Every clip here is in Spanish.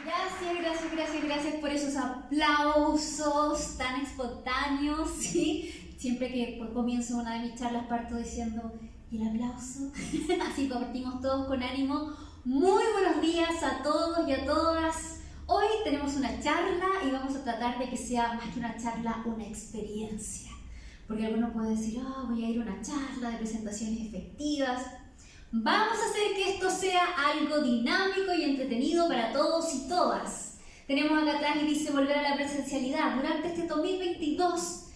Gracias por esos aplausos tan espontáneos, ¿sí? Siempre que comienzo una de mis charlas parto diciendo, ¿y el aplauso? Así partimos todos con ánimo. Muy buenos días a todos y a todas. Hoy tenemos una charla y vamos a tratar de que sea más que una charla, una experiencia. Porque alguno puede decir, voy a ir a una charla de presentaciones efectivas. Vamos a hacer que esto sea algo dinámico y entretenido para todos y todas. Tenemos acá atrás y dice volver a la presencialidad. Durante este 2022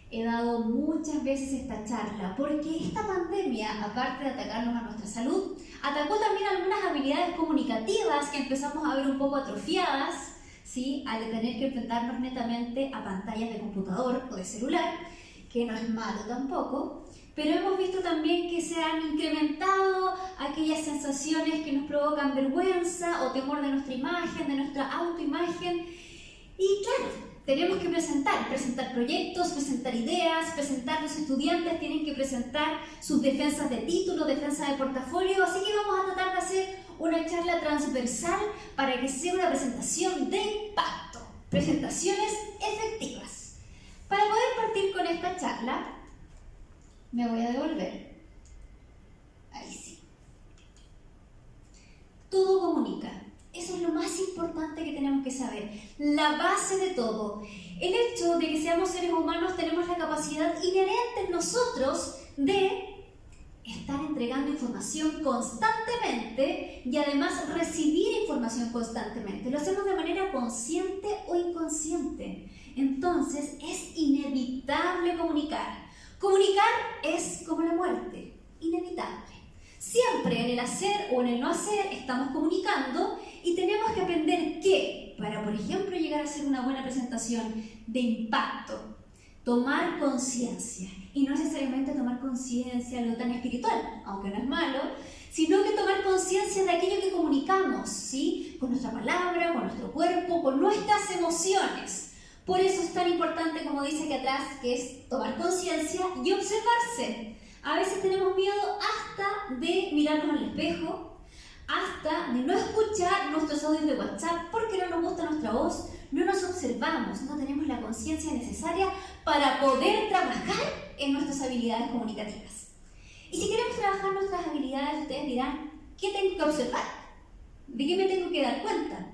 he dado muchas veces esta charla porque esta pandemia, aparte de atacarnos a nuestra salud, atacó también algunas habilidades comunicativas que empezamos a ver un poco atrofiadas, ¿sí? Al tener que enfrentarnos netamente a pantallas de computador o de celular, que no es malo tampoco. Pero hemos visto también que se han incrementado aquellas sensaciones que nos provocan vergüenza o temor de nuestra imagen, de nuestra autoimagen. Y claro, tenemos que presentar proyectos, presentar ideas, presentar los estudiantes, tienen que presentar sus defensas de título, defensa de portafolio. Así que vamos a tratar de hacer una charla transversal para que sea una presentación de impacto, presentaciones efectivas. Para poder partir con esta charla, me voy a devolver. Ahí sí. Todo comunica. Eso es lo más importante que tenemos que saber. La base de todo. El hecho de que seamos seres humanos tenemos la capacidad inherente en nosotros de estar entregando información constantemente y además recibir información constantemente. Lo hacemos de manera consciente o inconsciente. Entonces es inevitable comunicar. Comunicar es como la muerte, inevitable. Siempre en el hacer o en el no hacer estamos comunicando y tenemos que aprender que, para por ejemplo llegar a hacer una buena presentación de impacto, tomar conciencia, y no necesariamente tomar conciencia de algo tan espiritual, aunque no es malo, sino que tomar conciencia de aquello que comunicamos, ¿sí? Con nuestra palabra, con nuestro cuerpo, con nuestras emociones. Por eso es tan importante, como dice aquí atrás, que es tomar conciencia y observarse. A veces tenemos miedo hasta de mirarnos al espejo, hasta de no escuchar nuestros audios de WhatsApp porque no nos gusta nuestra voz, no nos observamos, no tenemos la conciencia necesaria para poder trabajar en nuestras habilidades comunicativas. Y si queremos trabajar nuestras habilidades, ustedes dirán, ¿qué tengo que observar? ¿De qué me tengo que dar cuenta?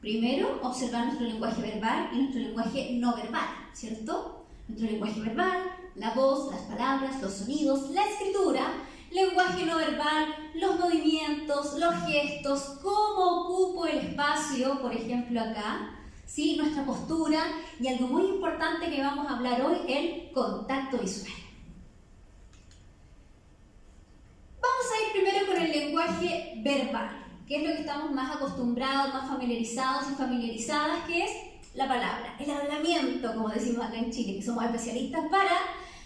Primero, observar nuestro lenguaje verbal y nuestro lenguaje no verbal, ¿cierto? Nuestro lenguaje verbal, la voz, las palabras, los sonidos, la escritura, lenguaje no verbal, los movimientos, los gestos, cómo ocupo el espacio, por ejemplo acá, ¿sí? Nuestra postura y algo muy importante que vamos a hablar hoy, el contacto visual. Vamos a ir primero con el lenguaje verbal, que es lo que estamos más acostumbrados, más familiarizados y familiarizadas, que es la palabra, el hablamiento, como decimos acá en Chile, que somos especialistas para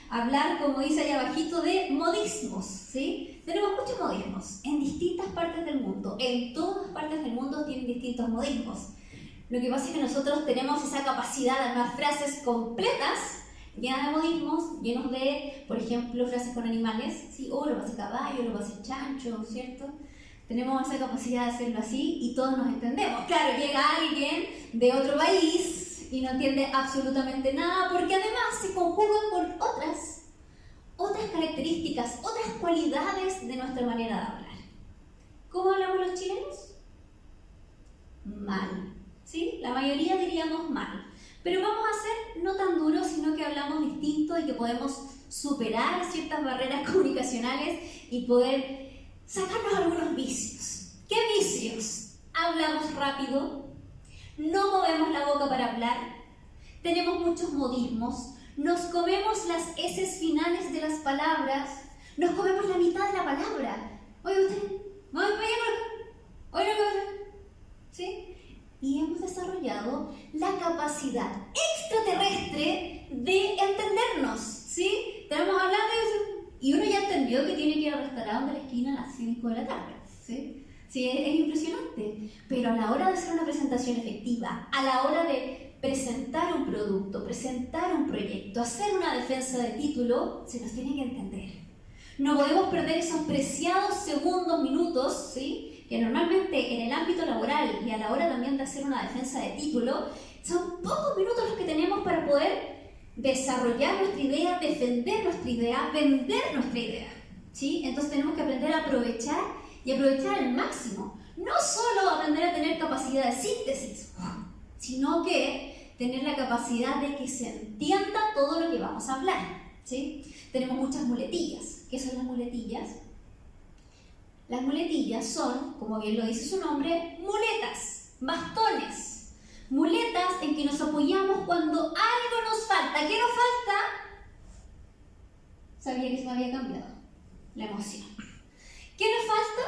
hablar, como dice ahí abajito, de modismos, ¿sí? Tenemos muchos modismos en distintas partes del mundo, en todas partes del mundo tienen distintos modismos. Lo que pasa es que nosotros tenemos esa capacidad de armar frases completas, llenas de modismos, llenos de, por ejemplo, frases con animales, ¿sí? Lo va a hacer caballo, lo va a hacer chancho, ¿cierto? Tenemos esa capacidad de hacerlo así y todos nos entendemos. Claro, llega alguien de otro país y no entiende absolutamente nada porque además se conjugan con otras características, otras cualidades de nuestra manera de hablar. ¿Cómo hablamos los chilenos? Mal, ¿sí? La mayoría diríamos mal. Pero vamos a ser no tan duros, sino que hablamos distinto y que podemos superar ciertas barreras comunicacionales y poder sacarnos algunos vicios. ¿Qué vicios? Hablamos rápido, no movemos la boca para hablar, tenemos muchos modismos, nos comemos las eses finales de las palabras, nos comemos la mitad de la palabra. Oye, usted, ¿sí? Y hemos desarrollado la capacidad extraterrestre de entendernos, ¿sí? Estamos hablando y uno ya entendió que tiene que ir al restaurante de la esquina a las 5 de la tarde, ¿sí? Sí, es impresionante, pero a la hora de hacer una presentación efectiva, a la hora de presentar un producto, presentar un proyecto, hacer una defensa de título, se nos tiene que entender. No podemos perder esos preciados segundos, minutos, ¿sí? Que normalmente en el ámbito laboral y a la hora también de hacer una defensa de título, son pocos minutos los que tenemos para poder desarrollar nuestra idea, defender nuestra idea, vender nuestra idea, ¿sí? Entonces tenemos que aprender a aprovechar y aprovechar al máximo. No solo aprender a tener capacidad de síntesis, sino que tener la capacidad de que se entienda todo lo que vamos a hablar, ¿sí? Tenemos muchas muletillas. ¿Qué son las muletillas? Las muletillas son, como bien lo dice su nombre, muletas, bastones. Muletas en que nos apoyamos cuando algo nos falta. ¿Qué nos falta? Sabía que se me había cambiado la emoción. ¿Qué nos falta?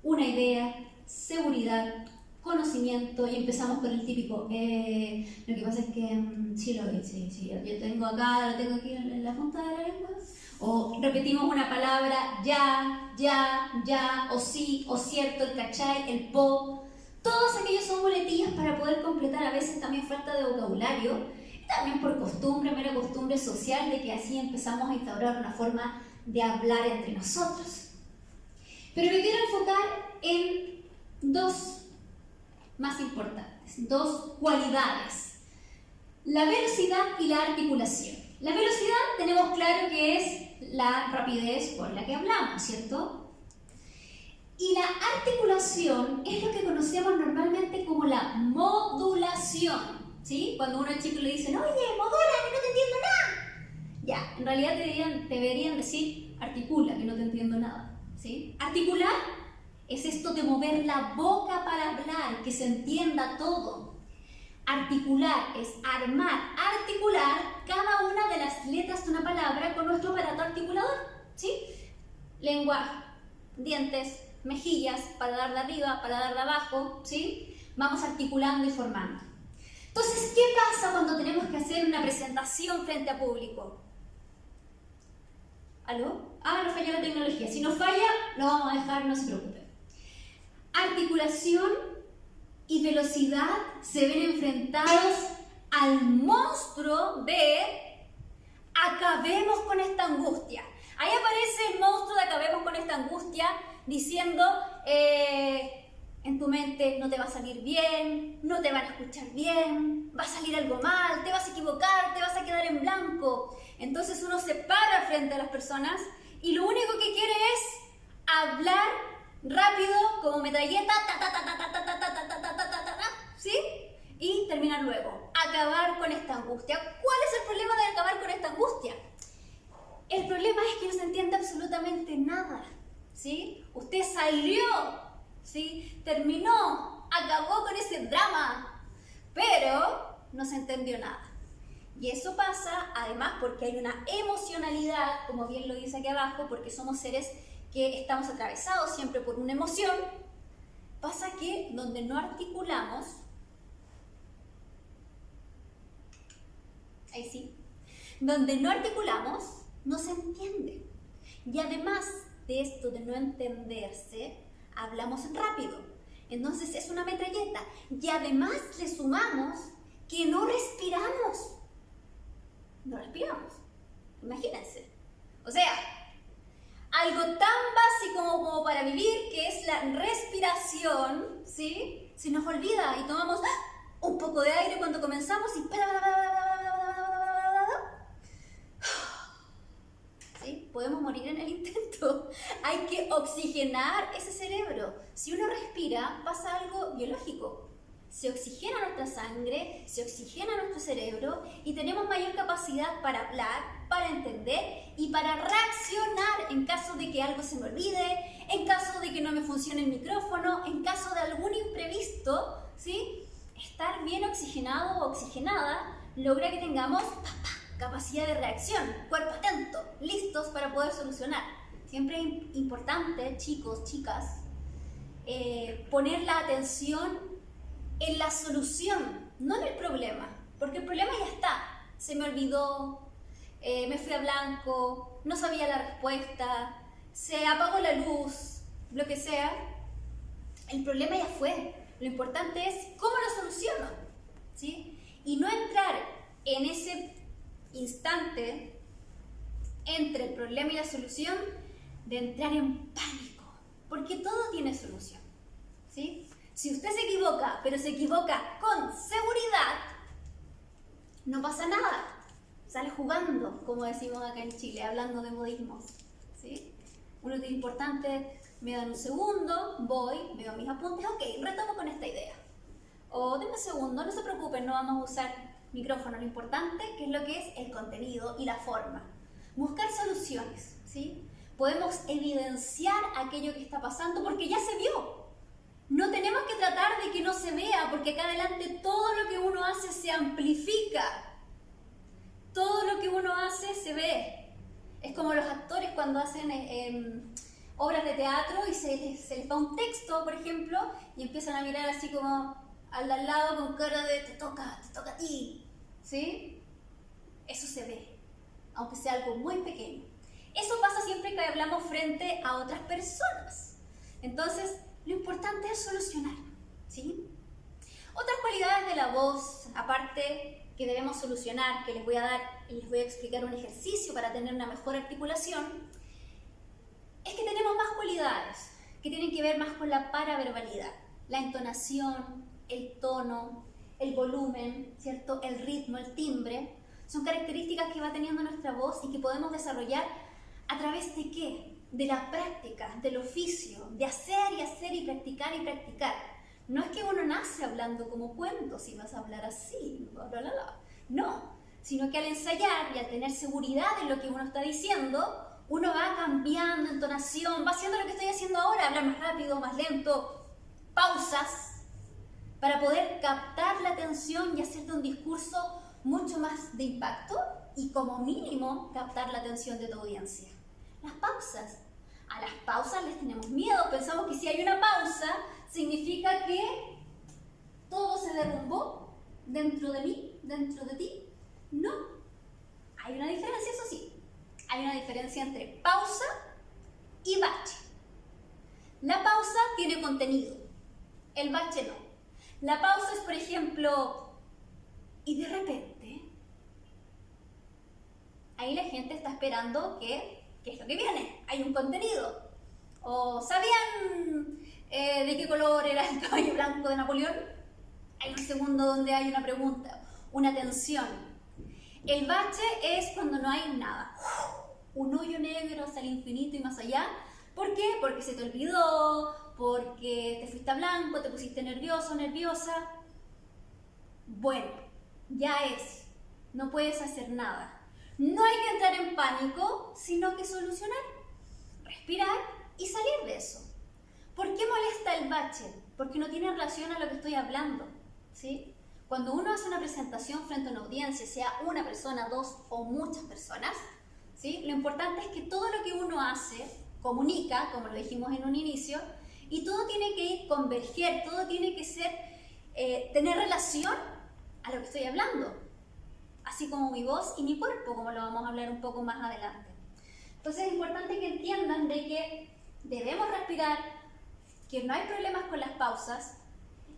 Una idea, seguridad, conocimiento, y empezamos con el típico. Lo que pasa es que sí lo vi, sí, yo tengo acá, lo tengo aquí en la punta de la lengua. O repetimos una palabra, ya, o sí, o cierto, el cachai, el po. Todos aquellos son muletillas para poder completar. A veces también falta de vocabulario, también por costumbre, mera costumbre social, de que así empezamos a instaurar una forma de hablar entre nosotros. Pero me quiero enfocar en dos más importantes, dos cualidades: la velocidad y la articulación. La velocidad tenemos claro que es la rapidez con la que hablamos, ¿cierto? Y la articulación es lo que conocemos normalmente como la modulación, ¿sí? Cuando uno es chico le dicen, oye, modula, que no te entiendo nada. Ya, en realidad deberían decir articula, que no te entiendo nada, ¿sí? Articular es esto de mover la boca para hablar, que se entienda todo. Articular es articular cada una de las letras de una palabra con nuestro aparato articulador, ¿sí? Lengua, dientes, mejillas, para dar de arriba, para dar de abajo, ¿sí? Vamos articulando y formando. Entonces, ¿qué pasa cuando tenemos que hacer una presentación frente a público? ¿Aló? Nos falló la tecnología. Si nos falla, lo vamos a dejar, no se preocupen. Articulación y velocidad se ven enfrentados al monstruo de acabemos con esta angustia. Ahí aparece el monstruo de acabemos con esta angustia diciendo en tu mente no te va a salir bien, no te van a escuchar bien, va a salir algo mal, te vas a equivocar, te vas a quedar en blanco. Entonces uno se para frente a las personas y lo único que quiere es hablar rápido como metralleta, ¿sí? Y terminar luego. Acabar con esta angustia. ¿Cuál es el problema de acabar con esta angustia? El problema es que no se entiende absolutamente nada, ¿sí? Usted salió, ¿sí? Terminó, acabó con ese drama, pero no se entendió nada. Y eso pasa, además, porque hay una emocionalidad, como bien lo dice aquí abajo, porque somos seres que estamos atravesados siempre por una emoción. Pasa que donde no articulamos, ahí sí, donde no articulamos, no se entiende. Y además de esto de no entenderse, hablamos rápido. Entonces es una metralleta. Y además le sumamos que no respiramos. No respiramos. Imagínense. O sea, algo tan básico como para vivir, que es la respiración, ¿sí? Se nos olvida y tomamos un poco de aire cuando comenzamos y ¿sí? Podemos morir en el intento. Hay que oxigenar ese cerebro. Si uno respira, pasa algo biológico. Se oxigena nuestra sangre, se oxigena nuestro cerebro y tenemos mayor capacidad para hablar, para entender y para reaccionar en caso de que algo se me olvide, en caso de que no me funcione el micrófono, en caso de algún imprevisto, ¿sí? Estar bien oxigenado o oxigenada logra que tengamos capacidad de reacción, cuerpo atento, listos para poder solucionar. Siempre es importante, chicos, chicas, poner la atención en la solución, no en el problema, porque el problema ya está. Se me olvidó, me fui a blanco, no sabía la respuesta, se apagó la luz, lo que sea. El problema ya fue. Lo importante es cómo lo soluciono, ¿sí? Y no entrar en ese instante entre el problema y la solución de entrar en pánico, porque todo tiene solución, ¿sí? Si usted se equivoca, pero se equivoca con seguridad, no pasa nada. Sale jugando, como decimos acá en Chile, hablando de modismos, ¿sí? Uno es importante, me dan un segundo, voy, veo mis apuntes, ok, retomo con esta idea. O denme un segundo, no se preocupen, no vamos a usar micrófono, lo importante que es lo que es el contenido y la forma. Buscar soluciones, ¿sí? Podemos evidenciar aquello que está pasando porque ya se vio. No tenemos que tratar de que no se vea, porque acá adelante todo lo que uno hace se amplifica. Todo lo que uno hace se ve. Es como los actores cuando hacen obras de teatro y se les va un texto, por ejemplo, y empiezan a mirar así como al lado con cara de te toca a ti, ¿sí? Eso se ve, aunque sea algo muy pequeño. Eso pasa siempre que hablamos frente a otras personas. Entonces, lo importante es solucionar, ¿sí? Otras cualidades de la voz, aparte que debemos solucionar, que les voy a dar y les voy a explicar un ejercicio para tener una mejor articulación, es que tenemos más cualidades que tienen que ver más con la paraverbalidad, la entonación, el tono, el volumen, ¿cierto? El ritmo, el timbre, son características que va teniendo nuestra voz y que podemos desarrollar a través de ¿qué? De la práctica, del oficio, de hacer y hacer y practicar y practicar. No es que uno nace hablando como cuento, si vas a hablar así, bla, bla, bla. No, sino que al ensayar y al tener seguridad en lo que uno está diciendo, uno va cambiando entonación, va haciendo lo que estoy haciendo ahora, hablar más rápido, más lento, pausas, para poder captar la atención y hacerte un discurso mucho más de impacto y como mínimo captar la atención de tu audiencia. Las pausas. A las pausas les tenemos miedo, pensamos que si hay una pausa significa que todo se derrumbó dentro de mí, dentro de ti. No. Hay una diferencia, eso sí. Hay una diferencia entre pausa y bache. La pausa tiene contenido, el bache no. La pausa es, por ejemplo, y de repente, ahí la gente está esperando ¿qué es lo que viene? Hay un contenido. ¿O sabían de qué color era el caballo blanco de Napoleón? Hay un segundo donde hay una pregunta, una tensión. El bache es cuando no hay nada. Un hoyo negro hacia el infinito y más allá. ¿Por qué? Porque se te olvidó, porque te fuiste a blanco, te pusiste nervioso, nerviosa. Bueno, ya es. No puedes hacer nada. No hay que entrar en pánico, sino que solucionar, respirar y salir de eso. ¿Por qué molesta el bache? Porque no tiene relación a lo que estoy hablando, ¿sí? Cuando uno hace una presentación frente a una audiencia, sea una persona, dos o muchas personas, ¿sí? Lo importante es que todo lo que uno hace comunica, como lo dijimos en un inicio, y todo tiene que converger, todo tiene que ser, tener relación a lo que estoy hablando. Así como mi voz y mi cuerpo, como lo vamos a hablar un poco más adelante. Entonces es importante que entiendan de que debemos respirar, que no hay problemas con las pausas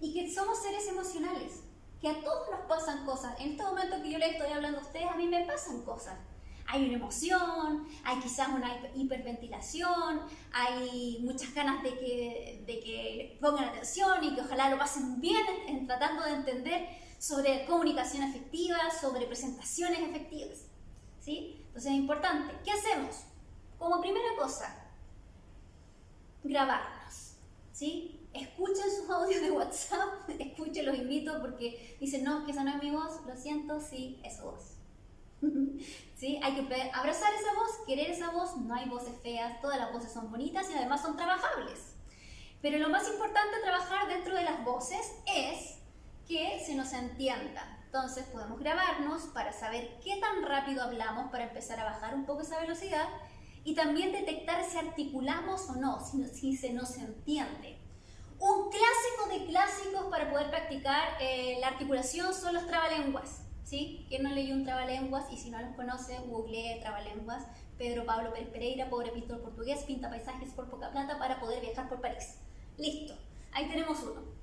y que somos seres emocionales, que a todos nos pasan cosas. En este momento que yo les estoy hablando a ustedes, a mí me pasan cosas. Hay una emoción, hay quizás una hiperventilación, hay muchas ganas de que pongan atención y que ojalá lo pasen bien en tratando de entender sobre comunicación efectiva, sobre presentaciones efectivas, ¿sí? Entonces es importante. ¿Qué hacemos? Como primera cosa, grabarnos, ¿sí? Escuchen sus audios de WhatsApp, escuchen, los invito porque dicen, no, es que esa no es mi voz, lo siento, sí, es su voz. ¿Sí? Hay que abrazar esa voz, querer esa voz, no hay voces feas, todas las voces son bonitas y además son trabajables. Pero lo más importante a trabajar dentro de las voces es que se nos entienda. Entonces podemos grabarnos para saber qué tan rápido hablamos para empezar a bajar un poco esa velocidad y también detectar si articulamos o no, si se nos entiende. Un clásico de clásicos para poder practicar la articulación son los trabalenguas, ¿sí? ¿Quién no leyó un trabalenguas? Y si no los conoce, googlee trabalenguas. Pedro Pablo Pérez Pereira, pobre pintor portugués, pinta paisajes por poca plata para poder viajar por París. Listo, ahí tenemos uno.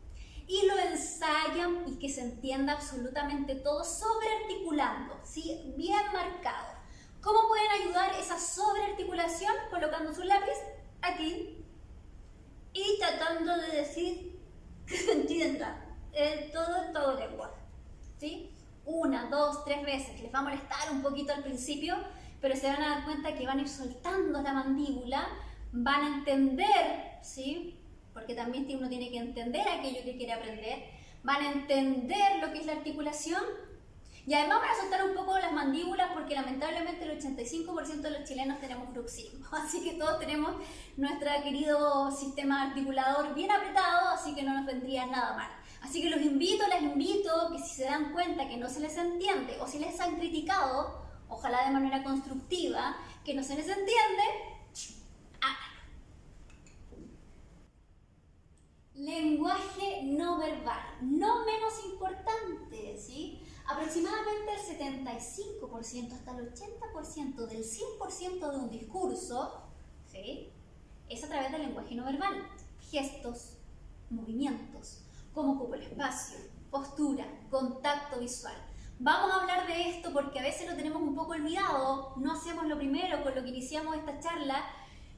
Y lo ensayan y que se entienda absolutamente todo sobrearticulando, ¿sí? Bien marcado. ¿Cómo pueden ayudar esa sobrearticulación? Colocando su lápiz aquí y tratando de decir entiendan todo lenguaje, ¿sí? 1, 2, 3 veces, les va a molestar un poquito al principio, pero se van a dar cuenta que van a ir soltando la mandíbula, van a entender, ¿sí? Porque también uno tiene que entender aquello que quiere aprender, van a entender lo que es la articulación y además van a soltar un poco las mandíbulas porque lamentablemente el 85% de los chilenos tenemos bruxismo, así que todos tenemos nuestro querido sistema articulador bien apretado, así que no nos vendría nada mal. Así que les invito que si se dan cuenta que no se les entiende o si les han criticado, ojalá de manera constructiva, que no se les entiende, háganlo. Lenguaje no verbal, no menos importante, ¿sí? Aproximadamente el 75% hasta el 80% del 100% de un discurso, ¿sí?, es a través del lenguaje no verbal. Gestos, movimientos, cómo ocupo el espacio, postura, contacto visual. Vamos a hablar de esto porque a veces lo tenemos un poco olvidado, no hacemos lo primero con lo que iniciamos esta charla,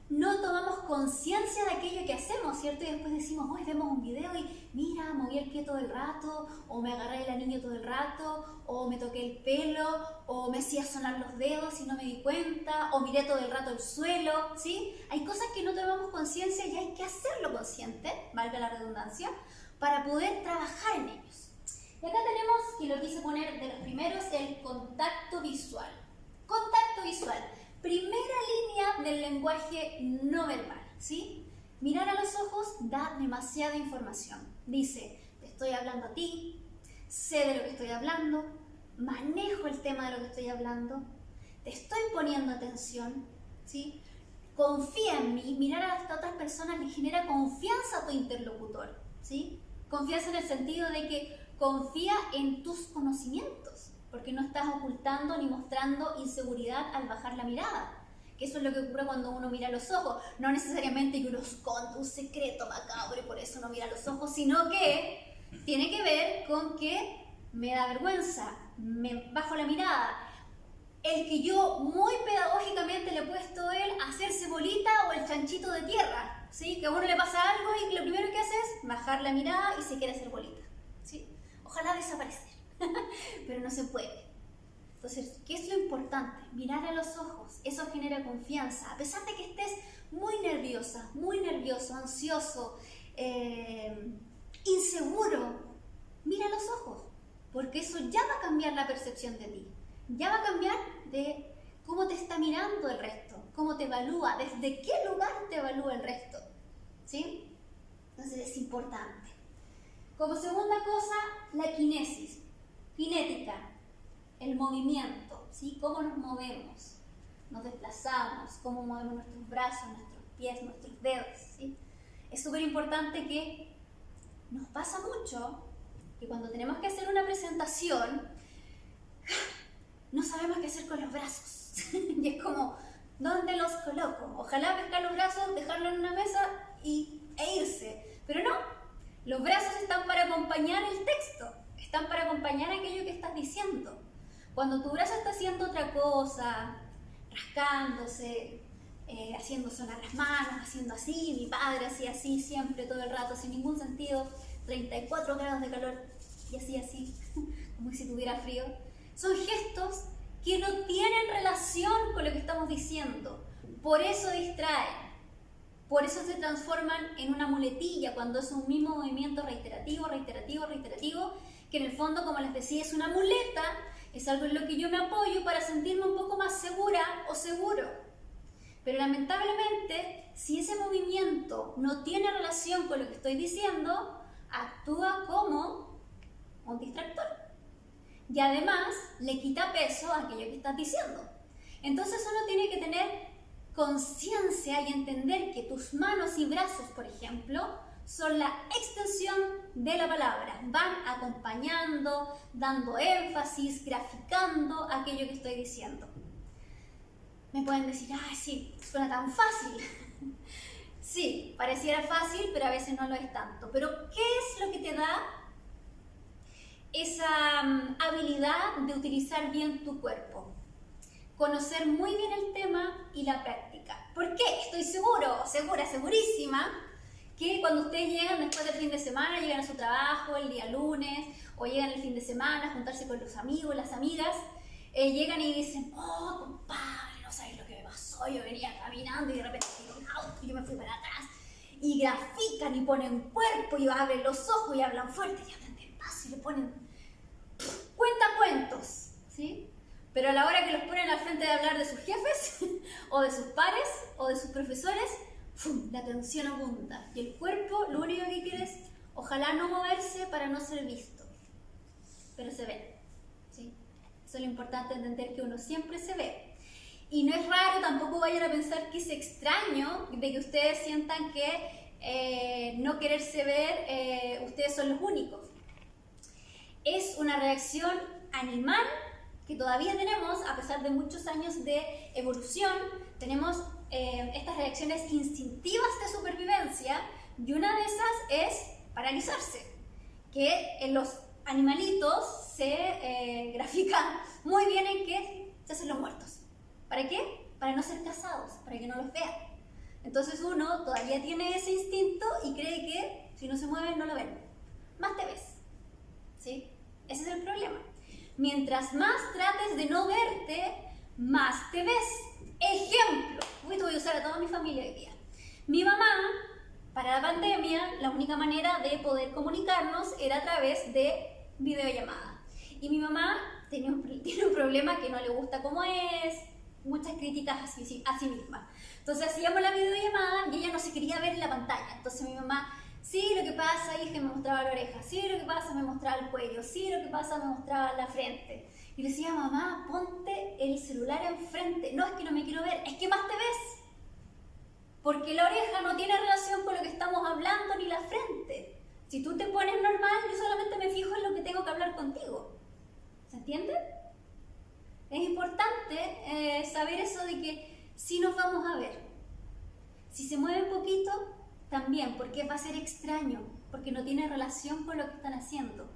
no tomamos conciencia de aquello que hacemos, ¿cierto? Y después decimos, hoy vemos un video y mira, moví el pie todo el rato, o me agarré el anillo todo el rato, o me toqué el pelo, o me hacía sonar los dedos y no me di cuenta, o miré todo el rato el suelo, ¿sí? Hay cosas que no tomamos conciencia y hay que hacerlo consciente, valga la redundancia, para poder trabajar en ellos. Y acá tenemos, que lo quise poner de los primeros, el contacto visual. Contacto visual. Primera línea del lenguaje no verbal, ¿sí? Mirar a los ojos da demasiada información. Dice, te estoy hablando a ti, sé de lo que estoy hablando, manejo el tema de lo que estoy hablando, te estoy poniendo atención, ¿sí? Confía en mí. Mirar a las otras personas le genera confianza a tu interlocutor, ¿sí? Confianza en el sentido de que confía en tus conocimientos, porque no estás ocultando ni mostrando inseguridad al bajar la mirada. Que eso es lo que ocurre cuando uno mira a los ojos. No necesariamente que uno esconde un secreto macabro y por eso uno mira a los ojos, sino que tiene que ver con que me da vergüenza, me bajo la mirada. El que yo muy pedagógicamente le he puesto él a hacerse bolita o el chanchito de tierra, ¿sí? Que a uno le pasa algo y lo primero que hace es bajar la mirada y se quiere hacer bolita, ¿sí? Ojalá desaparecer. Pero no se puede. Entonces, ¿qué es lo importante? Mirar a los ojos, eso genera confianza. A pesar de que estés muy nerviosa, muy nervioso, ansioso, inseguro, mira a los ojos, porque eso ya va a cambiar la percepción de ti. Ya va a cambiar de cómo te está mirando el resto, cómo te evalúa, desde qué lugar te evalúa el resto, ¿sí? Entonces es importante. Como segunda cosa, la kinesis. Cinética, el movimiento, ¿sí? Cómo nos movemos, nos desplazamos, cómo movemos nuestros brazos, nuestros pies, nuestros dedos, ¿sí? Es súper importante que nos pasa mucho que cuando tenemos que hacer una presentación no sabemos qué hacer con los brazos y es como, ¿dónde los coloco? Ojalá pescar los brazos, dejarlos en una mesa e irse, pero no, los brazos están para acompañar el texto. Están para acompañar aquello que estás diciendo. Cuando tu brazo está haciendo otra cosa, rascándose, haciendo sonar las manos, haciendo así, mi padre hacía así siempre, todo el rato, sin ningún sentido, 34 grados de calor, y así, como si tuviera frío. Son gestos que no tienen relación con lo que estamos diciendo. Por eso distraen. Por eso se transforman en una muletilla, cuando es un mismo movimiento reiterativo, que en el fondo, como les decía, es una muleta, es algo en lo que yo me apoyo para sentirme un poco más segura o seguro. Pero lamentablemente, si ese movimiento no tiene relación con lo que estoy diciendo, actúa como un distractor. Y además, le quita peso a aquello que estás diciendo. Entonces uno tiene que tener conciencia y entender que tus manos y brazos, por ejemplo, son la extensión de la palabra. Van acompañando, dando énfasis, graficando aquello que estoy diciendo. Me pueden decir, ay, sí, suena tan fácil. Sí, pareciera fácil, pero a veces no lo es tanto. Pero, ¿qué es lo que te da esa habilidad de utilizar bien tu cuerpo? Conocer muy bien el tema y la práctica. ¿Por qué? Estoy segurísima que cuando ustedes llegan después del fin de semana, llegan a su trabajo el día lunes, o llegan el fin de semana a juntarse con los amigos, las amigas, llegan y dicen, oh, compadre, no sabes lo que me pasó, yo venía caminando y de repente vino un auto y yo me fui para atrás, y grafican y ponen cuerpo y abren los ojos y hablan fuerte y hablan despacio y le ponen cuentos, ¿sí? Pero a la hora que los ponen al frente de hablar de sus jefes, o de sus pares, o de sus profesores, ¡fum!, la tensión abunda. Y el cuerpo lo único que quiere es, ojalá no moverse para no ser visto. Pero se ve, ¿sí? Eso es lo importante, entender que uno siempre se ve. Y no es raro, tampoco vayan a pensar que es extraño de que ustedes sientan que no quererse ver, ustedes son los únicos. Es una reacción animal que todavía tenemos, a pesar de muchos años de evolución, tenemos estas reacciones instintivas de supervivencia, y una de esas es paralizarse, que en los animalitos se grafica muy bien en que se hacen los muertos. ¿Para qué? Para no ser cazados, para que no los vean. Entonces uno todavía tiene ese instinto y cree que si no se mueven no lo ven. Más te ves, ¿sí? Ese es el problema. Mientras más trates de no verte, más te ves. Ejemplo, esto voy a usar a toda mi familia hoy día. Mi mamá, para la pandemia, la única manera de poder comunicarnos era a través de videollamada. Y mi mamá tiene un problema que no le gusta como es, muchas críticas a sí misma. Entonces hacíamos la videollamada y ella no se quería ver en la pantalla. Entonces mi mamá, sí, lo que pasa, hija, me mostraba la oreja, sí, lo que pasa, me mostraba el cuello, sí, lo que pasa, me mostraba la frente. Y le decía, mamá, ponte el celular enfrente. No, es que no me quiero ver, es que más te ves. Porque la oreja no tiene relación con lo que estamos hablando ni la frente. Si tú te pones normal, yo solamente me fijo en lo que tengo que hablar contigo. ¿Se entiende? Es importante saber eso de que sí nos vamos a ver. Si se mueve un poquito, también, porque va a ser extraño, porque no tiene relación con lo que están haciendo.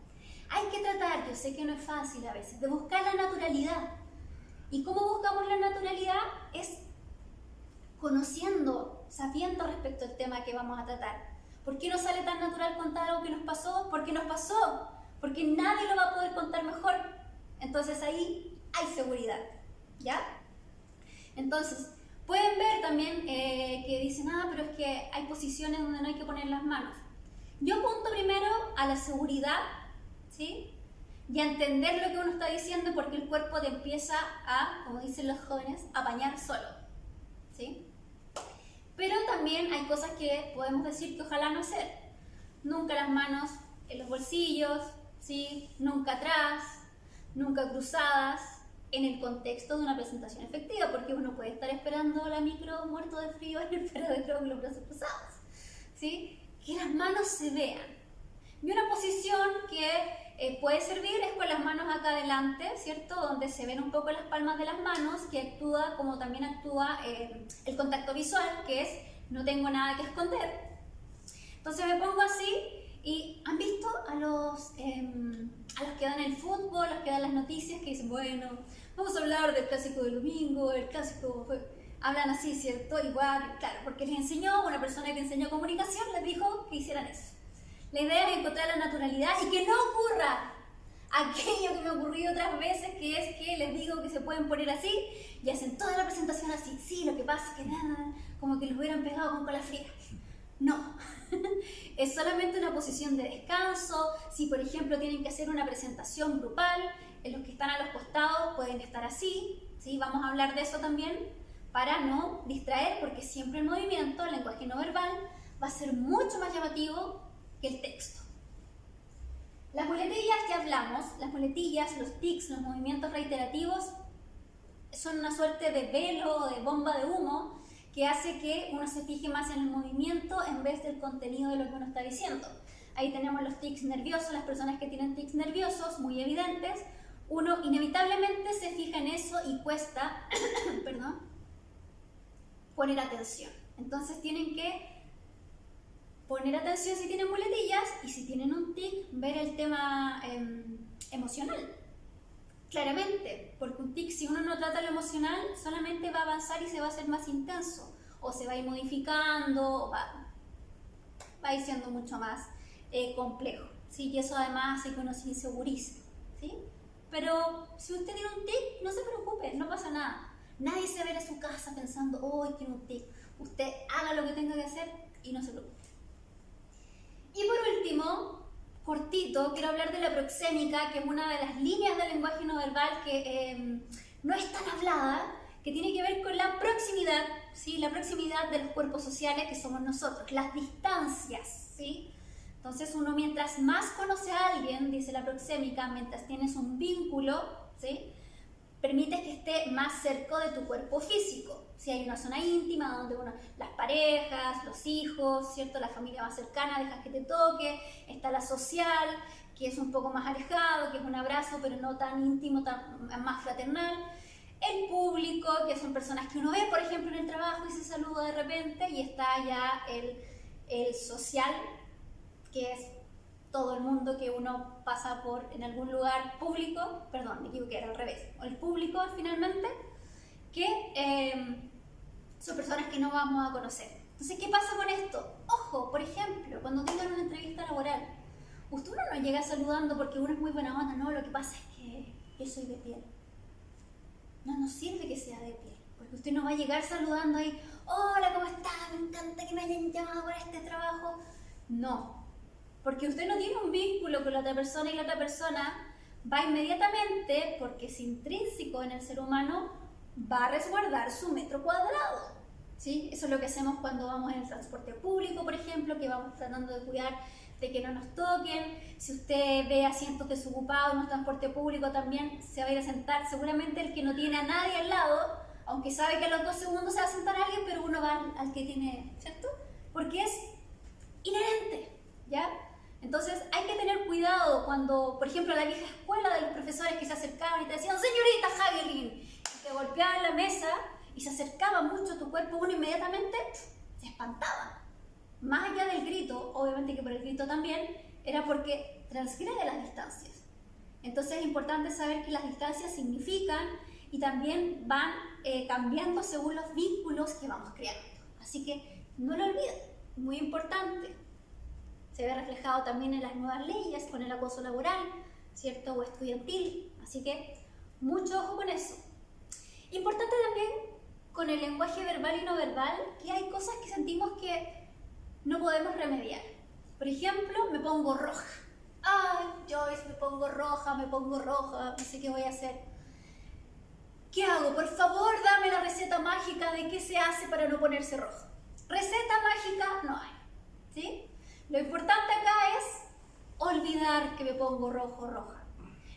Hay que tratar, yo sé que no es fácil a veces, de buscar la naturalidad. ¿Y cómo buscamos la naturalidad? Es conociendo, sabiendo respecto al tema que vamos a tratar. ¿Por qué no sale tan natural contar algo que nos pasó? Porque nos pasó, porque nadie lo va a poder contar mejor. Entonces ahí hay seguridad, ¿ya? Entonces, pueden ver también que dicen, pero es que hay posiciones donde no hay que poner las manos. Yo apunto primero a la seguridad, ¿sí? Y a entender lo que uno está diciendo, porque el cuerpo te empieza a, como dicen los jóvenes, a apañar solo, ¿sí? Pero también hay cosas que podemos decir que ojalá no hacer. Nunca las manos en los bolsillos, ¿sí? Nunca atrás, nunca cruzadas, en el contexto de una presentación efectiva, porque uno puede estar esperando la micro muerto de frío en el paradero con los brazos cruzados, ¿sí? Que las manos se vean. Y una posición que puede servir es con las manos acá adelante, ¿cierto? Donde se ven un poco las palmas de las manos, que actúa como también actúa el contacto visual, que es no tengo nada que esconder. Entonces me pongo así. Y han visto a los que dan el fútbol, a los que dan las noticias, que dicen, bueno, vamos a hablar del clásico del domingo, el clásico, hablan así, ¿cierto? Igual, claro, porque les enseñó, una persona que enseñó comunicación les dijo que hicieran eso. La idea es encontrar la naturalidad y que no ocurra aquello que me ha ocurrido otras veces, que es que les digo que se pueden poner así y hacen toda la presentación así. Sí, lo que pasa es que nada, como que los hubieran pegado con cola fría. No, es solamente una posición de descanso. Si por ejemplo tienen que hacer una presentación grupal, los que están a los costados pueden estar así, ¿sí? Vamos a hablar de eso también para no distraer, porque siempre el movimiento, el lenguaje no verbal, va a ser mucho más llamativo que el texto. Las muletillas que hablamos, las muletillas, los tics, los movimientos reiterativos, son una suerte de velo o de bomba de humo que hace que uno se fije más en el movimiento en vez del contenido de lo que uno está diciendo. Ahí tenemos los tics nerviosos, las personas que tienen tics nerviosos, muy evidentes. Uno inevitablemente se fija en eso y cuesta perdón, poner atención. Entonces tienen que poner atención si tienen muletillas y si tienen un tic, ver el tema emocional. Claramente, porque un tic, si uno no trata lo emocional, solamente va a avanzar y se va a hacer más intenso, o se va a ir modificando, va a ir siendo mucho más complejo, ¿sí? Y eso además hace que uno se insegurice, ¿sí? Pero si usted tiene un tic, no se preocupe, no pasa nada. Nadie se va a ir a su casa pensando, hoy tiene un tic. Usted haga lo que tenga que hacer y no se preocupe. Y por último, cortito, quiero hablar de la proxémica, que es una de las líneas del lenguaje no verbal que no es tan hablada, que tiene que ver con la proximidad, ¿sí? La proximidad de los cuerpos sociales que somos nosotros, las distancias, ¿sí? Entonces uno mientras más conoce a alguien, dice la proxémica, mientras tienes un vínculo, ¿sí? Permites que esté más cerca de tu cuerpo físico. Si hay una zona íntima donde las parejas, los hijos, ¿cierto? La familia más cercana, dejas que te toque. Está la social, que es un poco más alejado, que es un abrazo, pero no tan íntimo, más fraternal. El público, que son personas que uno ve, por ejemplo, en el trabajo y se saluda de repente. Y está ya el social, que es todo el mundo que uno pasa por en algún lugar público, perdón, me equivoqué, era al revés, el público finalmente, que son personas que no vamos a conocer. Entonces, ¿qué pasa con esto? Ojo, por ejemplo, cuando tengan una entrevista laboral, uno no llega saludando porque uno es muy buena onda, no, lo que pasa es que yo soy de piel. No sirve que sea de piel, porque usted no va a llegar saludando ahí, hola, ¿cómo está? Me encanta que me hayan llamado para este trabajo. No. Porque usted no tiene un vínculo con la otra persona y la otra persona va inmediatamente, porque es intrínseco en el ser humano, va a resguardar su metro cuadrado, ¿sí? Eso es lo que hacemos cuando vamos en el transporte público, por ejemplo, que vamos tratando de cuidar de que no nos toquen. Si usted ve asientos desocupados en un transporte público, también se va a ir a sentar. Seguramente el que no tiene a nadie al lado, aunque sabe que a los 2 segundos se va a sentar alguien, pero uno va al que tiene, ¿cierto? Porque es inherente, ¿ya? Entonces hay que tener cuidado cuando, por ejemplo, la vieja escuela de los profesores que se acercaban y te decían, señorita Hagelin, y te golpeaban la mesa y se acercaba mucho a tu cuerpo, uno inmediatamente se espantaba. Más allá del grito, obviamente que por el grito también, era porque transgrede las distancias. Entonces es importante saber que las distancias significan y también van cambiando según los vínculos que vamos creando. Así que no lo olviden, muy importante. Se ve reflejado también en las nuevas leyes con el acoso laboral, ¿cierto? O estudiantil. Así que mucho ojo con eso. Importante también con el lenguaje verbal y no verbal, que hay cosas que sentimos que no podemos remediar. Por ejemplo, me pongo roja. Ay, Joyce, me pongo roja, no sé qué voy a hacer. ¿Qué hago? Por favor, dame la receta mágica de qué se hace para no ponerse rojo. Receta mágica no hay, ¿sí? Lo importante acá es olvidar que me pongo rojo o roja.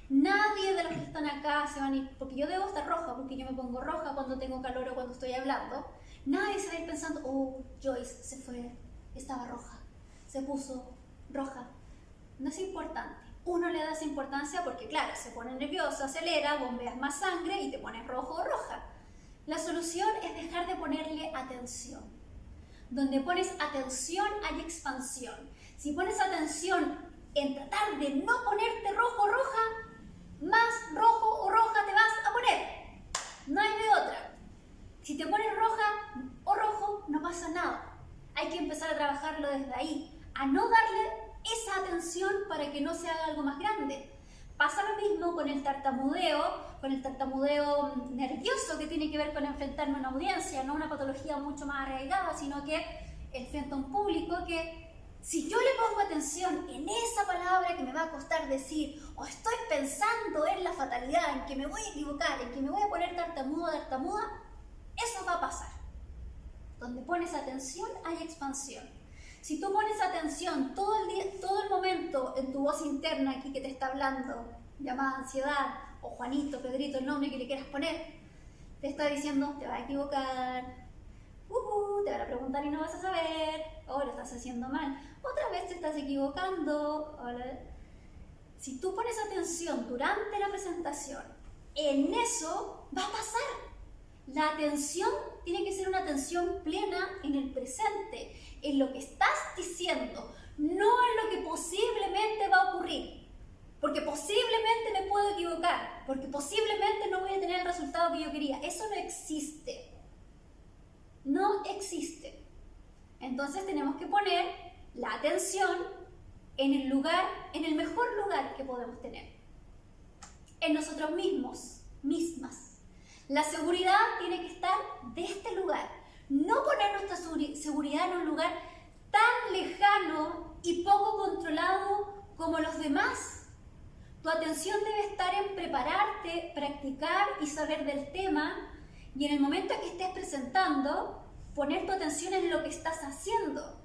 Nadie de los que están acá se van a ir, porque yo debo estar roja, porque yo me pongo roja cuando tengo calor o cuando estoy hablando. Nadie se va a ir pensando, oh, Joyce se fue, estaba roja, se puso roja. No es importante. Uno le da esa importancia porque, claro, se pone nervioso, acelera, bombeas más sangre y te pones rojo o roja. La solución es dejar de ponerle atención. Donde pones atención hay expansión. Si pones atención en tratar de no ponerte rojo o roja, más rojo o roja te vas a poner. No hay de otra. Si te pones roja o rojo, no pasa nada. Hay que empezar a trabajarlo desde ahí, a no darle esa atención para que no se haga algo más grande. Pasa lo mismo con el tartamudeo nervioso que tiene que ver con enfrentarme a una audiencia, no una patología mucho más arraigada, sino que el frente a un público que si yo le pongo atención en esa palabra que me va a costar decir, o estoy pensando en la fatalidad, en que me voy a equivocar, en que me voy a poner tartamuda, eso va a pasar. Donde pones atención hay expansión. Si tú pones atención todo el día, todo el momento en tu voz interna aquí que te está hablando, llamada ansiedad, o Juanito, Pedrito, el nombre que le quieras poner, te está diciendo, te vas a equivocar, te van a preguntar y no vas a saber, o lo estás haciendo mal, otra vez te estás equivocando. Si tú pones atención durante la presentación, en eso va a pasar. La atención tiene que ser una atención plena en el presente, en lo que estás diciendo, no en lo que posiblemente va a ocurrir. Porque posiblemente me puedo equivocar, porque posiblemente no voy a tener el resultado que yo quería. Eso no existe. No existe. Entonces tenemos que poner la atención en el mejor lugar que podemos tener, en nosotros mismas. La seguridad tiene que estar de este lugar, no poner nuestra seguridad en un lugar tan lejano y poco controlado como los demás. Tu atención debe estar en prepararte, practicar y saber del tema, y en el momento en que estés presentando, poner tu atención en lo que estás haciendo.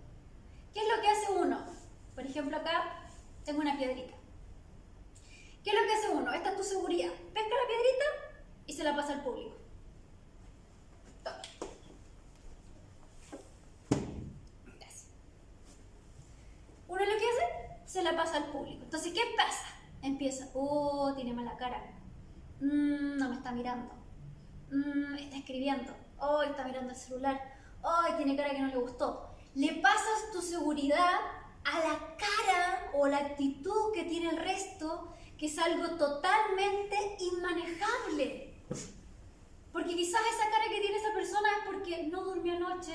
¿Qué es lo que hace uno? Por ejemplo, acá tengo una piedrita. ¿Qué es lo que hace uno? Esta es tu seguridad. Pesca la piedrita y se la pasa al público. Toma. Gracias. Uno lo que hace, se la pasa al público. Entonces, ¿qué pasa? Empieza, oh, tiene mala cara. No me está mirando. Está escribiendo. Oh, está mirando el celular. Oh, tiene cara que no le gustó. Le pasas tu seguridad a la cara o la actitud que tiene el resto, que es algo totalmente inmanejable. Porque quizás esa cara que tiene esa persona es porque no durmió anoche,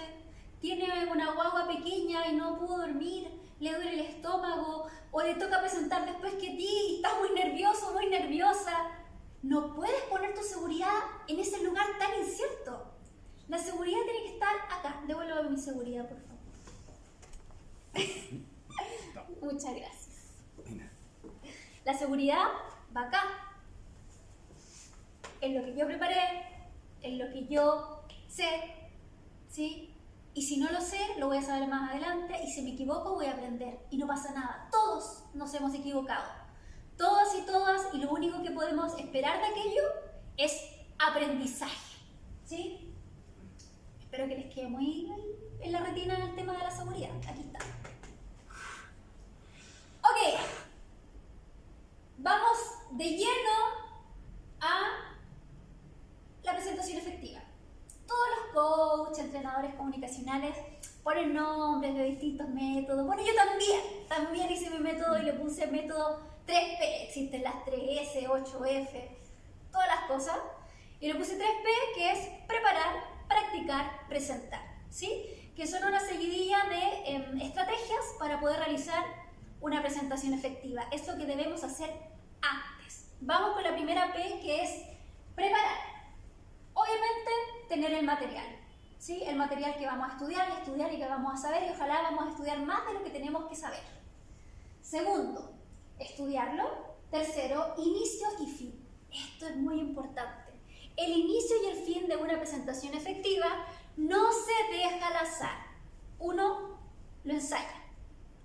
tiene una guagua pequeña y no pudo dormir, le duele el estómago, o le toca presentar después que ti y estás muy nervioso, muy nerviosa. No puedes poner tu seguridad en ese lugar tan incierto. La seguridad tiene que estar acá. Devuélveme mi seguridad, por favor. Muchas gracias. La seguridad va acá. En lo que yo preparé, en lo que yo sé, ¿sí? Y si no lo sé, lo voy a saber más adelante, y si me equivoco voy a aprender y no pasa nada. Todos nos hemos equivocado, todas y todas, y lo único que podemos esperar de aquello es aprendizaje, ¿sí? Espero que les quede muy en la retina el tema de la seguridad. Aquí está. Ok, vamos de lleno a la presentación efectiva. Todos los coaches, entrenadores comunicacionales ponen nombres de distintos métodos. Bueno, yo también hice mi método y le puse método 3P. Existen las 3S, 8F, todas las cosas. Y le puse 3P, que es preparar, practicar, presentar, ¿sí? Que son una seguidilla de estrategias para poder realizar una presentación efectiva. Es lo que debemos hacer antes. Vamos con la primera P, que es preparar. Obviamente, tener el material, ¿sí? El material que vamos a estudiar y que vamos a saber, y ojalá vamos a estudiar más de lo que tenemos que saber. Segundo, estudiarlo. Tercero, inicio y fin. Esto es muy importante. El inicio y el fin de una presentación efectiva no se deja al azar. Uno lo ensaya,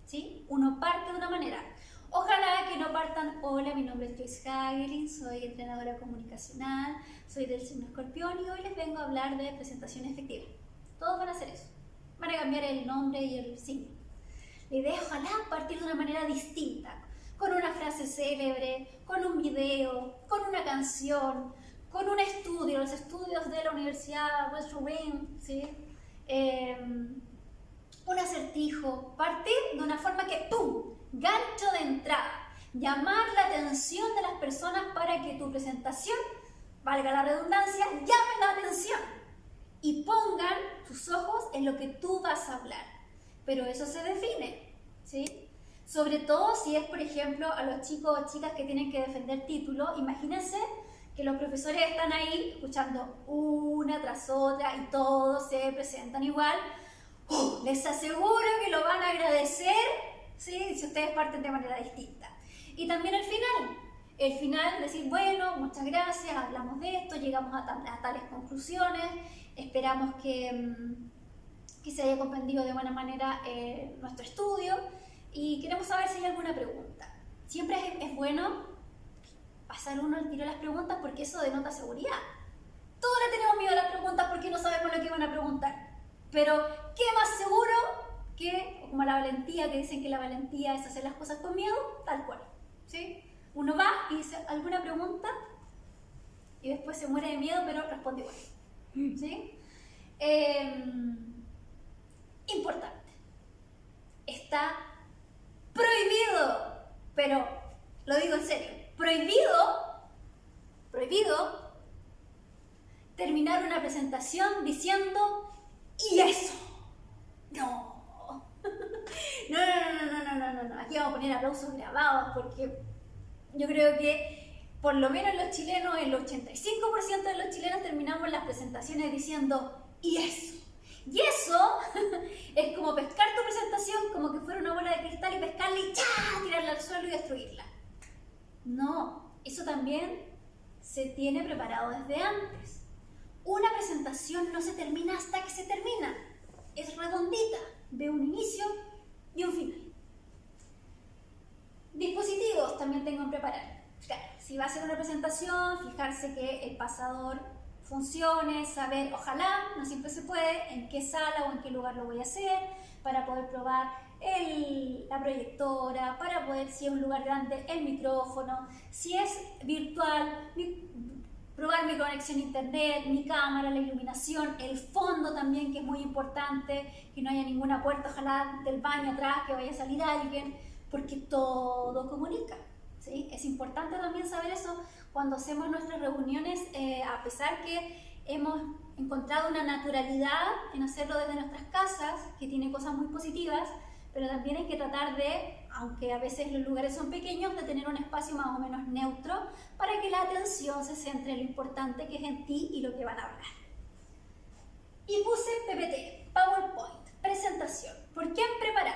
¿sí? Uno parte de una manera. Ojalá que no partan, hola, mi nombre es Joyce Hagelin, soy entrenadora comunicacional, soy del signo Escorpión y hoy les vengo a hablar de presentación efectiva. Todos van a hacer eso. Van a cambiar el nombre y el signo. La idea es ojalá partir de una manera distinta, con una frase célebre, con un video, con una canción, con un estudio, los estudios de la Universidad West Virginia, ¿sí? Un acertijo, partir de una forma que ¡pum! Gancho de entrada, llamar la atención de las personas para que tu presentación, valga la redundancia, llame la atención y pongan sus ojos en lo que tú vas a hablar. Pero eso se define, ¿sí? Sobre todo si es, por ejemplo, a los chicos o chicas que tienen que defender títulos. Imagínense que los profesores están ahí escuchando una tras otra y todos se presentan igual. Les aseguro que lo van a agradecer, ¿sí? Si ustedes parten de manera distinta. Y también el final decir, bueno, muchas gracias, hablamos de esto, llegamos a tales conclusiones, esperamos que se haya comprendido de buena manera nuestro estudio y queremos saber si hay alguna pregunta. Siempre es bueno pasar uno al tiro a las preguntas porque eso denota seguridad. Todos le tenemos miedo a las preguntas porque no sabemos lo que van a preguntar. Pero, ¿qué más seguro que, como la valentía, que dicen que la valentía es hacer las cosas con miedo? Tal cual, ¿sí? Uno va y dice, ¿alguna pregunta? Y después se muere de miedo, pero responde igual, ¿sí? Importante. Está prohibido, pero lo digo en serio, prohibido terminar una presentación diciendo, ¿y eso? No. No. Aquí vamos a poner aplausos grabados porque yo creo que por lo menos los chilenos, el 85% de los chilenos terminamos las presentaciones diciendo ¿y eso? Y eso es como pescar tu presentación como que fuera una bola de cristal y pescarla y ¡chá! Tirarla al suelo y destruirla. No, eso también se tiene preparado desde antes. Una presentación no se termina hasta que se termina. Es redondita, de un inicio y un final. Dispositivos también tengo que preparar. Claro, si va a ser una presentación, fijarse que el pasador funcione, saber, ojalá, no siempre se puede, en qué sala o en qué lugar lo voy a hacer, para poder probar la proyectora, para poder, si es un lugar grande, el micrófono, si es virtual, probar mi conexión a internet, mi cámara, la iluminación, el fondo también, que es muy importante, que no haya ninguna puerta, ojalá del baño atrás, que vaya a salir alguien, porque todo comunica, ¿sí? Es importante también saber eso cuando hacemos nuestras reuniones, a pesar que hemos encontrado una naturalidad en hacerlo desde nuestras casas, que tiene cosas muy positivas, pero también hay que tratar de, aunque a veces los lugares son pequeños, de tener un espacio más o menos neutro para que la atención se centre en lo importante que es en ti y lo que van a hablar. Y puse PPT, PowerPoint, presentación. ¿Por qué en preparar?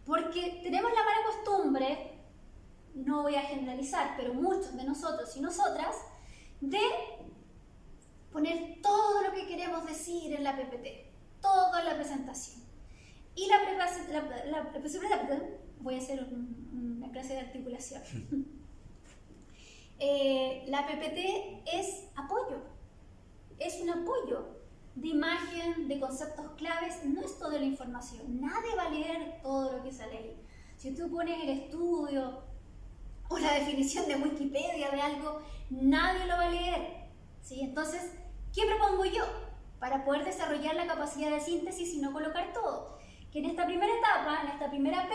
Porque tenemos la mala costumbre, no voy a generalizar, pero muchos de nosotros y nosotras, de poner todo lo que queremos decir en la PPT, toda la presentación. Y voy a hacer una clase de articulación. La PPT es apoyo, es un apoyo de imagen, de conceptos claves, no es toda la información. Nadie va a leer todo lo que sale ahí. Si tú pones el estudio o la definición de Wikipedia de algo, nadie lo va a leer, ¿sí? Entonces, ¿qué propongo yo? Para poder desarrollar la capacidad de síntesis y no colocar todo. Que en esta primera etapa, en esta primera P,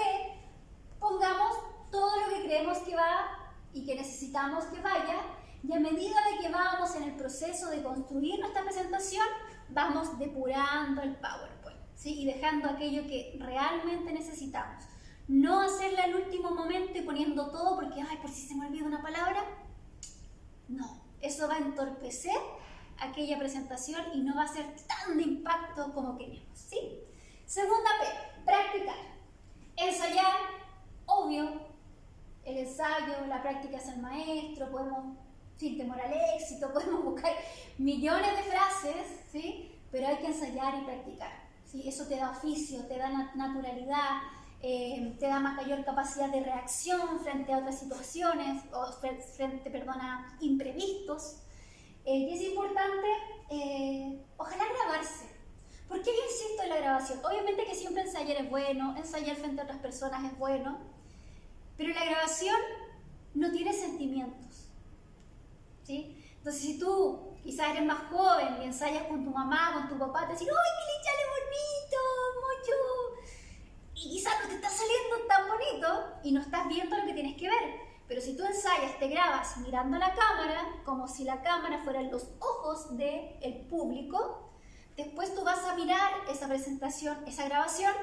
pongamos todo lo que creemos que va y que necesitamos que vaya, y a medida de que vamos en el proceso de construir nuestra presentación, vamos depurando el PowerPoint, ¿sí? Y dejando aquello que realmente necesitamos. No hacerla al último momento y poniendo todo porque, ay, por si se me olvida una palabra. No, eso va a entorpecer aquella presentación y no va a ser tan de impacto como queríamos, ¿sí? Segunda P, practicar. Ensayar, obvio, el ensayo, la práctica es el maestro, podemos, sin temor al éxito, podemos buscar millones de frases, ¿sí? Pero hay que ensayar y practicar, ¿sí? Eso te da oficio, te da naturalidad, te da mayor capacidad de reacción frente a otras situaciones, o frente a imprevistos. Y es importante, ojalá grabarse. ¿Por qué yo insisto en la grabación? Obviamente que siempre ensayar es bueno, ensayar frente a otras personas es bueno, pero la grabación no tiene sentimientos, ¿sí? Entonces, si tú quizás eres más joven y ensayas con tu mamá, con tu papá, te dicen, ¡ay, qué linchale bonito! Mucho. Y quizás no te está saliendo tan bonito y no estás viendo lo que tienes que ver. Pero si tú ensayas, te grabas mirando la cámara, como si la cámara fueran los ojos del público, después tú vas a mirar esa presentación, esa grabación,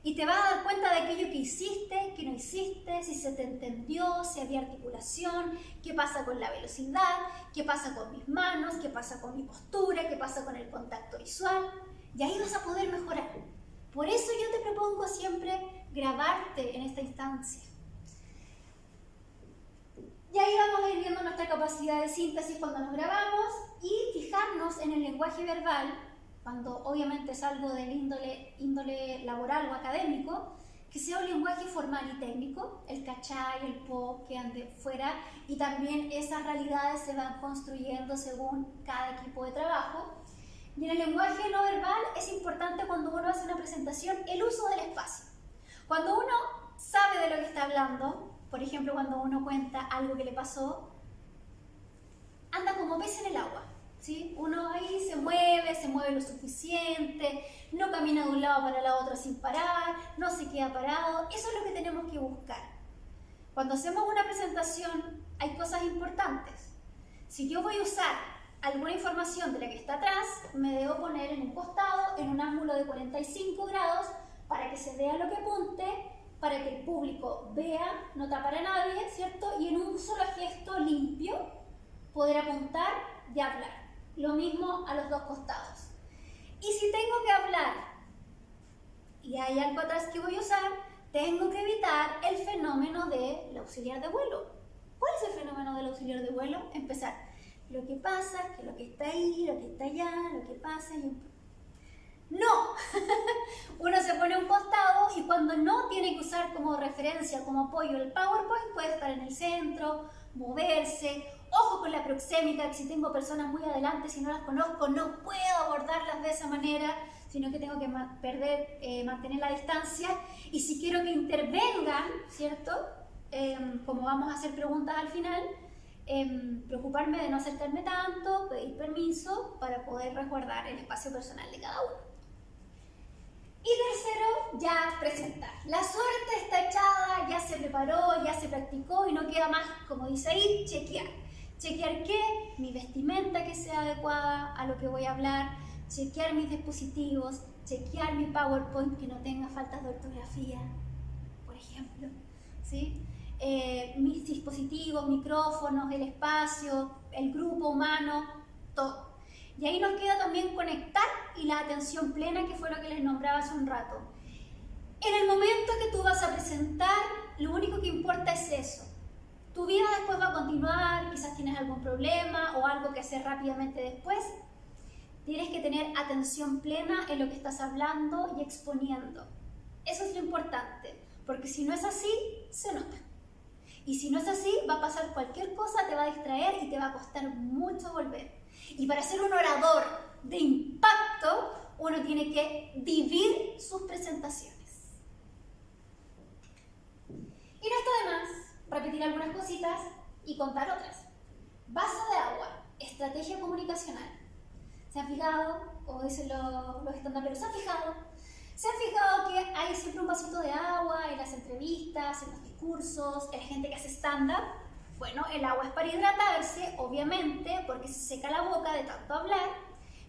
y te vas a dar cuenta de aquello que hiciste, que no hiciste, si se te entendió, si había articulación, qué pasa con la velocidad, qué pasa con mis manos, qué pasa con mi postura, qué pasa con el contacto visual, y ahí vas a poder mejorar. Por eso yo te propongo siempre grabarte en esta instancia. Y ahí vamos a ir viendo nuestra capacidad de síntesis cuando nos grabamos y fijarnos en el lenguaje verbal, cuando obviamente es algo del índole laboral o académico, que sea un lenguaje formal y técnico, el cachai, el po, que ande fuera, y también esas realidades se van construyendo según cada equipo de trabajo. Y en el lenguaje no verbal es importante cuando uno hace una presentación el uso del espacio. Cuando uno sabe de lo que está hablando, por ejemplo, cuando uno cuenta algo que le pasó, anda como pez en el agua, ¿sí? Uno ahí se mueve lo suficiente, no camina de un lado para el otro sin parar, no se queda parado. Eso es lo que tenemos que buscar. Cuando hacemos una presentación hay cosas importantes. Si yo voy a usar alguna información de la que está atrás, me debo poner en un costado, en un ángulo de 45 grados, para que se vea lo que apunte, para que el público vea, no tapar a nadie, ¿cierto? Y en un solo gesto limpio poder apuntar y hablar. Lo mismo a los dos costados. Y si tengo que hablar y hay algo atrás que voy a usar, tengo que evitar el fenómeno del auxiliar de vuelo. ¿Cuál es el fenómeno del auxiliar de vuelo? Empezar. Lo que pasa, que lo que está ahí, lo que está allá, lo que pasa y... ¡No! Uno se pone a un costado y cuando no tiene que usar como referencia, como apoyo el PowerPoint, puede estar en el centro, moverse. Ojo con la proxémica, que si tengo personas muy adelante, si no las conozco, no puedo abordarlas de esa manera, sino que tengo que mantener la distancia. Y si quiero que intervengan, ¿cierto? Como vamos a hacer preguntas al final, preocuparme de no acercarme tanto, pedir permiso para poder resguardar el espacio personal de cada uno. Y tercero, ya presentar. La suerte está echada, ya se preparó, ya se practicó y no queda más, como dice ahí, chequear. Chequear qué, mi vestimenta que sea adecuada a lo que voy a hablar, chequear mis dispositivos, chequear mi PowerPoint que no tenga faltas de ortografía, por ejemplo, ¿sí? Mis dispositivos, micrófonos, el espacio, el grupo humano, todo. Y ahí nos queda también conectar y la atención plena, que fue lo que les nombraba hace un rato. En el momento que tú vas a presentar, lo único que importa es eso. Tu vida después va a continuar, quizás tienes algún problema o algo que hacer rápidamente después. Tienes que tener atención plena en lo que estás hablando y exponiendo. Eso es lo importante, porque si no es así, se nota. Y si no es así, va a pasar cualquier cosa, te va a distraer y te va a costar mucho volver. Y para ser un orador de impacto, uno tiene que vivir sus presentaciones. Y no está de más repetir algunas cositas y contar otras. Vaso de agua, estrategia comunicacional. ¿Se han fijado? Como dicen los estandaperos, ¿se han fijado? ¿Se han fijado que hay siempre un vasito de agua en las entrevistas, en los discursos, en la gente que hace stand-up? Bueno, el agua es para hidratarse, obviamente, porque se seca la boca de tanto hablar,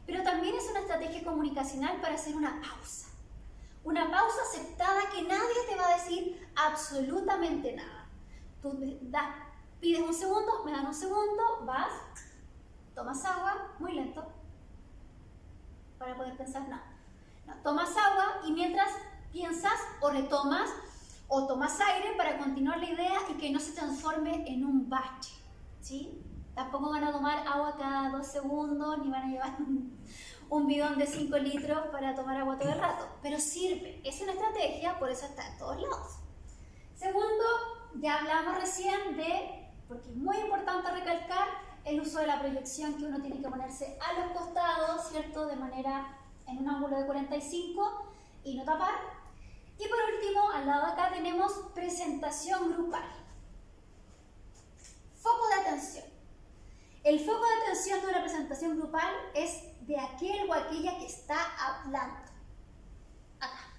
pero también es una estrategia comunicacional para hacer una pausa. Una pausa aceptada que nadie te va a decir absolutamente nada. Tú pides un segundo, me dan un segundo, vas, tomas agua, muy lento, para poder pensar nada. No, tomas agua y mientras piensas o retomas o tomas aire para continuar la idea y que no se transforme en un bache, ¿sí? Tampoco van a tomar agua cada 2 segundos ni van a llevar un bidón de 5 litros para tomar agua todo el rato, pero sirve, es una estrategia, por eso está en todos lados. Segundo, ya hablamos recién de, porque es muy importante recalcar, el uso de la proyección, que uno tiene que ponerse a los costados, ¿cierto? De manera en un ángulo de 45 y no tapar. Y por último, al lado de acá tenemos presentación grupal. Foco de atención. El foco de atención de una presentación grupal es de aquel o aquella que está hablando. Acá,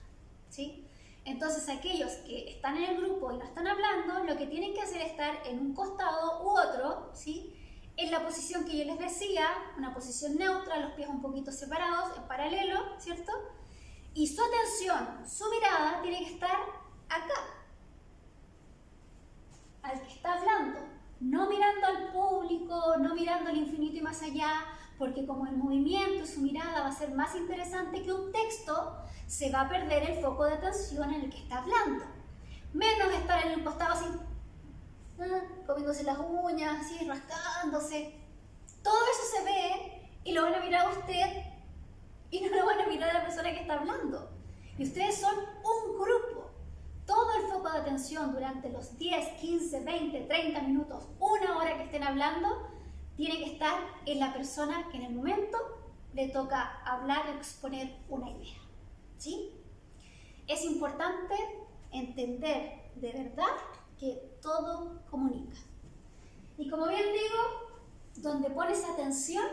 ¿sí? Entonces, aquellos que están en el grupo y no están hablando, lo que tienen que hacer es estar en un costado u otro, ¿sí? En la posición que yo les decía, una posición neutra, los pies un poquito separados, en paralelo, ¿cierto? Y su atención, su mirada, tiene que estar acá, al que está hablando, no mirando al público, no mirando al infinito y más allá, porque como el movimiento y su mirada va a ser más interesante que un texto, se va a perder el foco de atención en el que está hablando. Menos estar en el costado así, comiéndose las uñas, así, rascándose. Todo eso se ve y lo van a mirar a usted y no lo van a mirar a la persona que está hablando. Y ustedes son un grupo. Todo el foco de atención durante los 10, 15, 20, 30 minutos, 1 hora que estén hablando, tiene que estar en la persona que en el momento le toca hablar o exponer una idea. ¿Sí? Es importante entender de verdad que todo comunica. Y como bien digo, donde pones atención,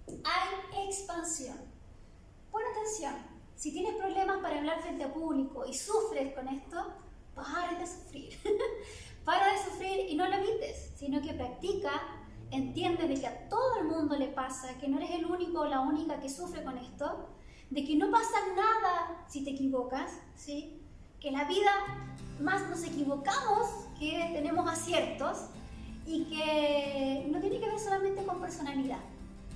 hay expansión. Pon atención. Si tienes problemas para hablar frente a público y sufres con esto, para de sufrir. Para de sufrir y no lo evites, sino que practica, entiende de que a todo el mundo le pasa, que no eres el único o la única que sufre con esto, de que no pasa nada si te equivocas, ¿sí? Que en la vida más nos equivocamos que tenemos aciertos y que no tiene que ver solamente con personalidad,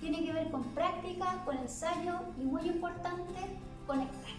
tiene que ver con práctica, con ensayo y muy importante, conectar.